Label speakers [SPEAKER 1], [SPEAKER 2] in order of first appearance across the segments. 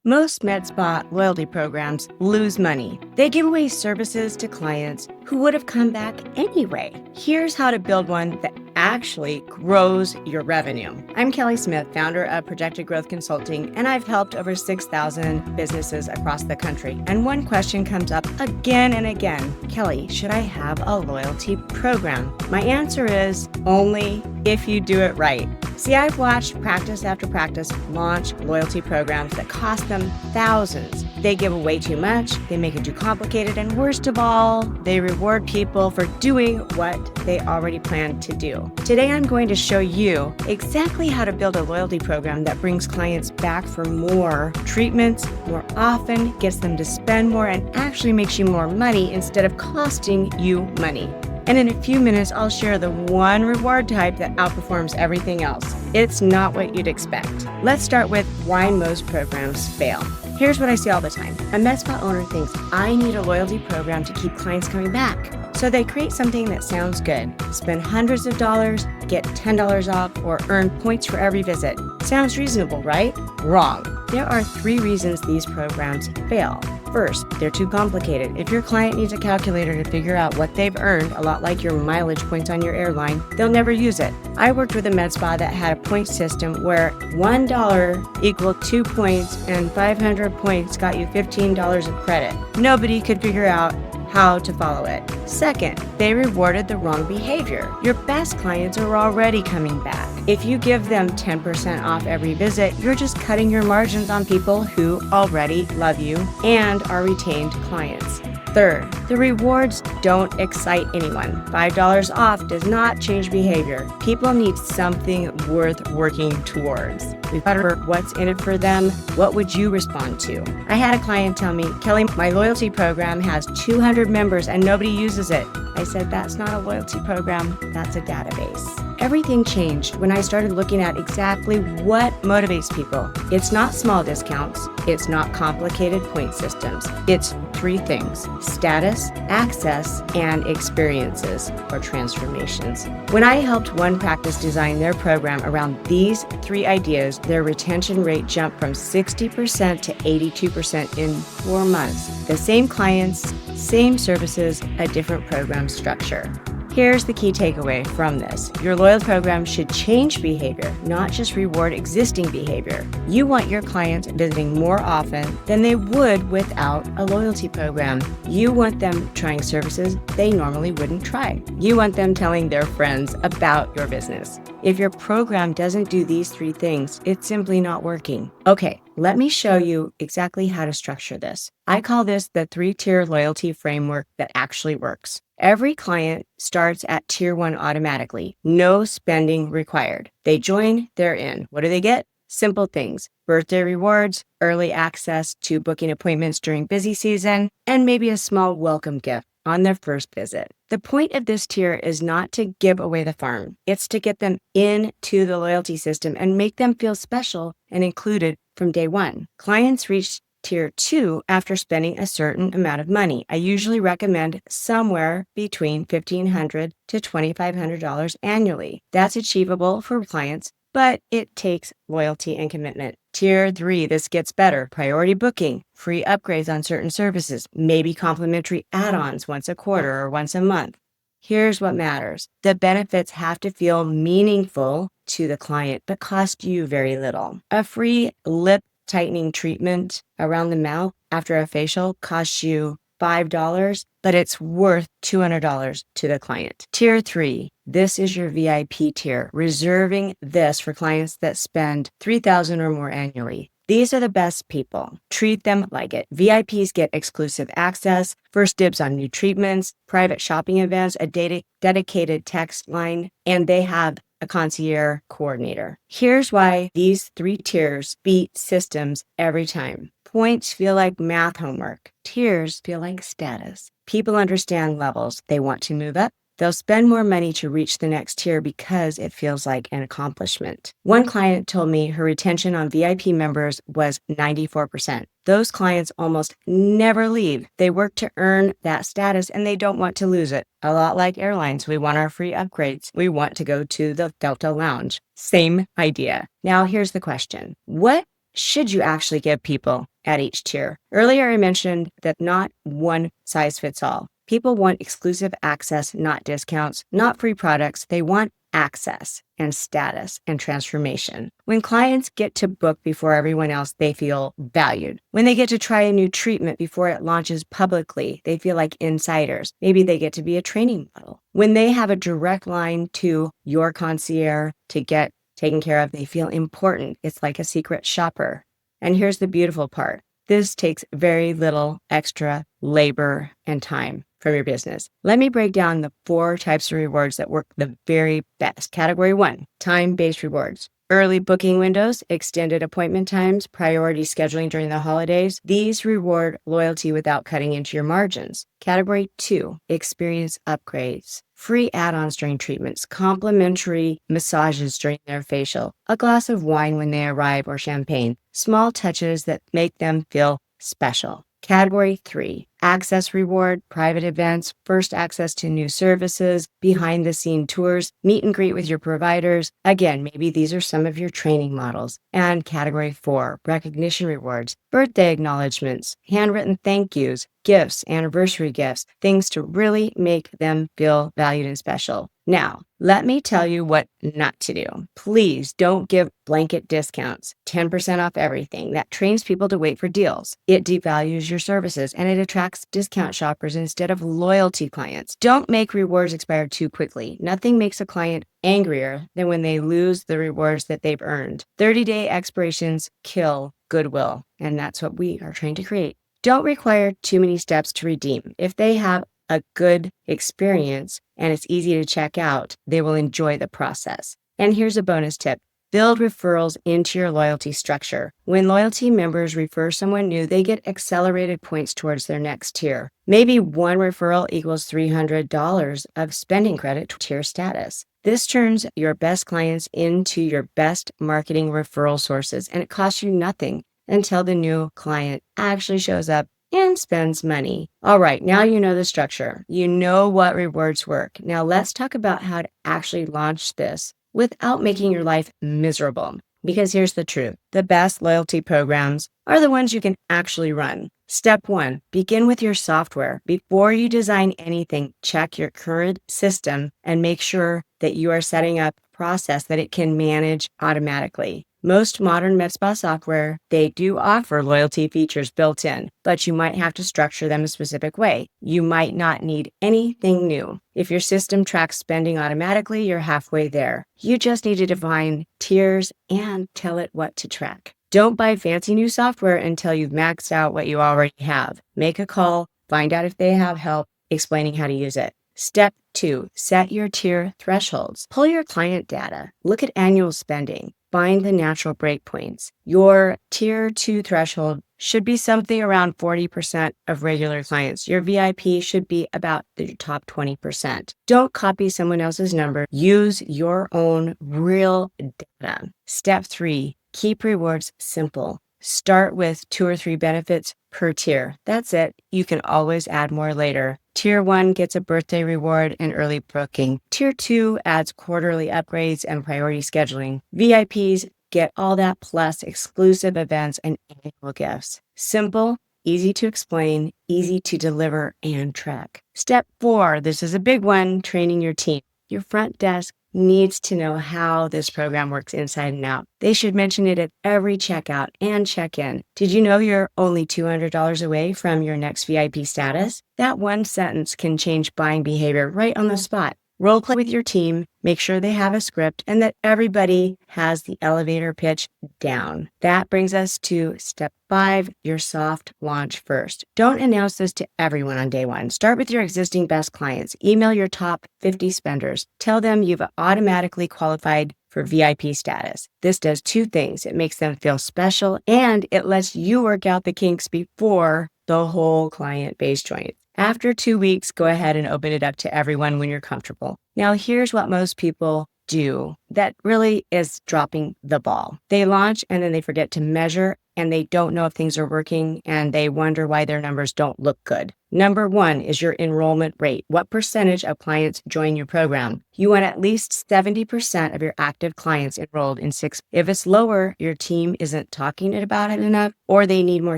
[SPEAKER 1] Most medspa loyalty programs lose money. They give away services to clients who would have come back anyway. Here's how to build one that actually grows your revenue. I'm Kelly Smith, founder of Projected Growth Consulting, and I've helped over 6,000 businesses across the country. And one question comes up again and again: Kelly, should I have a loyalty program? My answer is only if you do it right. See, I've watched practice after practice launch loyalty programs that cost them thousands. They give away too much, they make it too complicated, and worst of all, they reward people for doing what they already planned to do. Today, I'm going to show you exactly how to build a loyalty program that brings clients back for more treatments more often, gets them to spend more, and actually makes you more money instead of costing you money. And in a few minutes, I'll share the one reward type that outperforms everything else. It's not what you'd expect. Let's start with why most programs fail. Here's what I see all the time. A med spa owner thinks, I need a loyalty program to keep clients coming back. So they create something that sounds good. Spend hundreds of dollars, get $10 off, or earn points for every visit. Sounds reasonable, right? Wrong. There are 3 reasons these programs fail. First, they're too complicated. If your client needs a calculator to figure out what they've earned, a lot like your mileage points on your airline, they'll never use it. I worked with a med spa that had a point system where $1 equaled 2 points and 500 points got you $15 of credit. Nobody could figure out how to follow it. Second, they rewarded the wrong behavior. Your best clients are already coming back. If you give them 10% off every visit, you're just cutting your margins on people who already love you and are retained clients. Third, the rewards don't excite anyone. $5 off does not change behavior. People need something worth working towards. We've got to work what's in it for them. What would you respond to? I had a client tell me, Kelly, my loyalty program has 200 members and nobody uses it. I said, that's not a loyalty program, that's a database. Everything changed when I started looking at exactly what motivates people. It's not small discounts. It's not complicated point systems. It's 3 things: status, access, and experiences or transformations. When I helped one practice design their program around these 3 ideas, their retention rate jumped from 60% to 82% in 4 months. The same clients, same services, a different program structure. Here's the key takeaway from this. Your loyalty program should change behavior, not just reward existing behavior. You want your clients visiting more often than they would without a loyalty program. You want them trying services they normally wouldn't try. You want them telling their friends about your business. If your program doesn't do these 3 things, it's simply not working. Okay, let me show you exactly how to structure this. I call this the 3-tier loyalty framework that actually works. Every client starts at tier 1 automatically. No spending required. They join, they're in. What do they get? Simple things: birthday rewards, early access to booking appointments during busy season, and maybe a small welcome gift on their first visit. The point of this tier is not to give away the farm. It's to get them into the loyalty system and make them feel special and included from day 1. Clients reach Tier 2 after spending a certain amount of money. I usually recommend somewhere between $1,500 to $2,500 annually. That's achievable for clients, but it takes loyalty and commitment. Tier 3, this gets better. Priority booking, free upgrades on certain services, maybe complimentary add-ons once a quarter or once a month. Here's what matters. The benefits have to feel meaningful to the client, but cost you very little. A free lip tightening treatment around the mouth after a facial costs you $5, but it's worth $200 to the client. Tier 3, this is your VIP tier, reserving this for clients that spend $3,000 or more annually. These are the best people. Treat them like it. VIPs get exclusive access, first dibs on new treatments, private shopping events, a dedicated text line, and they have a concierge coordinator. Here's why these 3 tiers beat systems every time. Points feel like math homework. Tiers feel like status. People understand levels. They want to move up. They'll spend more money to reach the next tier because it feels like an accomplishment. One client told me her retention on VIP members was 94%. Those clients almost never leave. They work to earn that status and they don't want to lose it. A lot like airlines, we want our free upgrades. We want to go to the Delta Lounge. Same idea. Now here's the question. What should you actually give people at each tier. Earlier, I mentioned that not one size fits all. People want exclusive access, not discounts, not free products. They want access and status and transformation. When clients get to book before everyone else, they feel valued. When they get to try a new treatment before it launches publicly, they feel like insiders. Maybe they get to be a training model. When they have a direct line to your concierge to get taken care of, they feel important. It's like a secret shopper. And here's the beautiful part. This takes very little extra labor and time from your business. Let me break down the 4 types of rewards that work the very best. Category 1, time-based rewards. Early booking windows, extended appointment times, priority scheduling during the holidays. These reward loyalty without cutting into your margins. Category 2, experience upgrades. Free add-ons during treatments, complimentary massages during their facial, a glass of wine when they arrive or champagne. Small touches that make them feel special. Category 3, access reward, private events, first access to new services, behind-the-scene tours, meet and greet with your providers. Again, maybe these are some of your training models. And Category 4, recognition rewards, birthday acknowledgments, handwritten thank yous, gifts, anniversary gifts, things to really make them feel valued and special. Now, let me tell you what not to do. Please don't give blanket discounts, 10% off everything. That trains people to wait for deals. It devalues your services and it attracts discount shoppers instead of loyalty clients. Don't make rewards expire too quickly. Nothing makes a client angrier than when they lose the rewards that they've earned. 30-day expirations kill goodwill, and that's what we are trying to create. Don't require too many steps to redeem. If they have a good experience and it's easy to check out, they will enjoy the process. And here's a bonus tip. Build referrals into your loyalty structure. When loyalty members refer someone new, they get accelerated points towards their next tier. Maybe one referral equals $300 of spending credit to tier status. This turns your best clients into your best marketing referral sources, and it costs you nothing until the new client actually shows up and spends money. All right, now you know the structure. You know what rewards work. Now let's talk about how to actually launch this without making your life miserable. Because here's the truth. The best loyalty programs are the ones you can actually run. Step 1, begin with your software. Before you design anything, check your current system and make sure that you are setting up a process that it can manage automatically. Most modern medspa software, they do offer loyalty features built in, but you might have to structure them a specific way. You might not need anything new. If your system tracks spending automatically, you're halfway there. You just need to define tiers and tell it what to track. Don't buy fancy new software until you've maxed out what you already have. Make a call, find out if they have help explaining how to use it. Step 2, set your tier thresholds. Pull your client data. Look at annual spending. Find the natural breakpoints. Your tier 2 threshold should be something around 40% of regular clients. Your VIP should be about the top 20%. Don't copy someone else's number. Use your own real data. Step 3, keep rewards simple. Start with 2 or 3 benefits per tier. That's it. You can always add more later. Tier 1 gets a birthday reward and early booking. Tier 2 adds quarterly upgrades and priority scheduling. VIPs get all that plus exclusive events and annual gifts. Simple, easy to explain, easy to deliver and track. Step 4, this is a big one, training your team. Your front desk needs to know how this program works inside and out. They should mention it at every checkout and check-in. Did you know you're only $200 away from your next VIP status? That one sentence can change buying behavior right on the spot. Role play with your team, make sure they have a script, and that everybody has the elevator pitch down. That brings us to step 5, your soft launch first. Don't announce this to everyone on day 1. Start with your existing best clients. Email your top 50 spenders. Tell them you've automatically qualified for VIP status. This does 2 things. It makes them feel special, and it lets you work out the kinks before the whole client base joins. After 2 weeks, go ahead and open it up to everyone when you're comfortable. Now, here's what most people do that really is dropping the ball. They launch and then they forget to measure and they don't know if things are working and they wonder why their numbers don't look good. Number one is your enrollment rate. What percentage of clients join your program? You want at least 70% of your active clients enrolled in 6. If it's lower, your team isn't talking about it enough, or they need more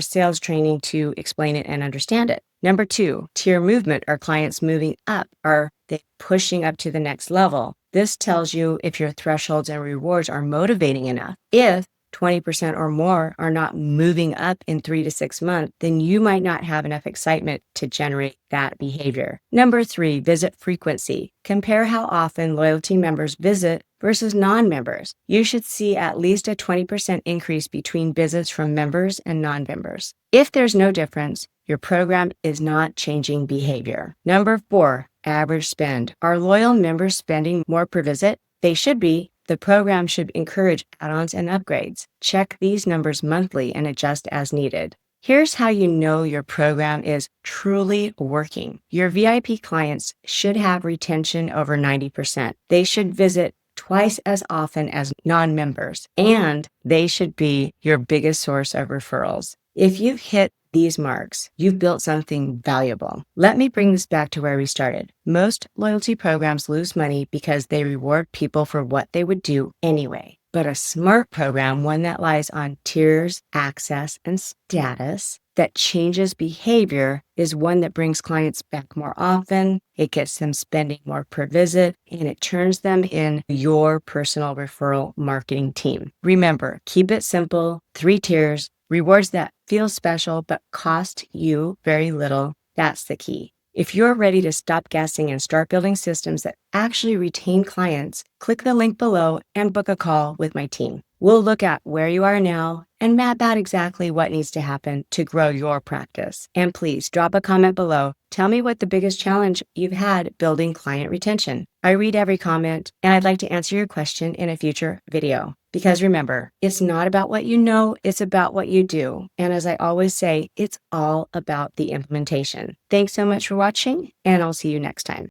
[SPEAKER 1] sales training to explain it and understand it. Number two, tier movement. Are clients moving up? Are they pushing up to the next level? This tells you if your thresholds and rewards are motivating enough. If 20% or more are not moving up in 3 to 6 months, then you might not have enough excitement to generate that behavior. Number three, visit frequency. Compare how often loyalty members visit versus non-members. You should see at least a 20% increase between visits from members and non-members. If there's no difference, your program is not changing behavior. Number four, average spend. Are loyal members spending more per visit? They should be. The program should encourage add-ons and upgrades. Check these numbers monthly and adjust as needed. Here's how you know your program is truly working. Your VIP clients should have retention over 90%. They should visit twice as often as non-members, and they should be your biggest source of referrals. If you've hit these marks, you've built something valuable. Let me bring this back to where we started. Most loyalty programs lose money because they reward people for what they would do anyway. But a smart program, one that lies on tiers, access, and status, that changes behavior, is one that brings clients back more often, it gets them spending more per visit, and it turns them in your personal referral marketing team. Remember, keep it simple, 3 tiers, rewards that feel special but cost you very little. That's the key. If you're ready to stop guessing and start building systems that actually retain clients, click the link below and book a call with my team. We'll look at where you are now and map out exactly what needs to happen to grow your practice. And please drop a comment below. Tell me what the biggest challenge you've had building client retention. I read every comment, and I'd like to answer your question in a future video. Because remember, it's not about what you know, it's about what you do. And as I always say, it's all about the implementation. Thanks so much for watching, and I'll see you next time.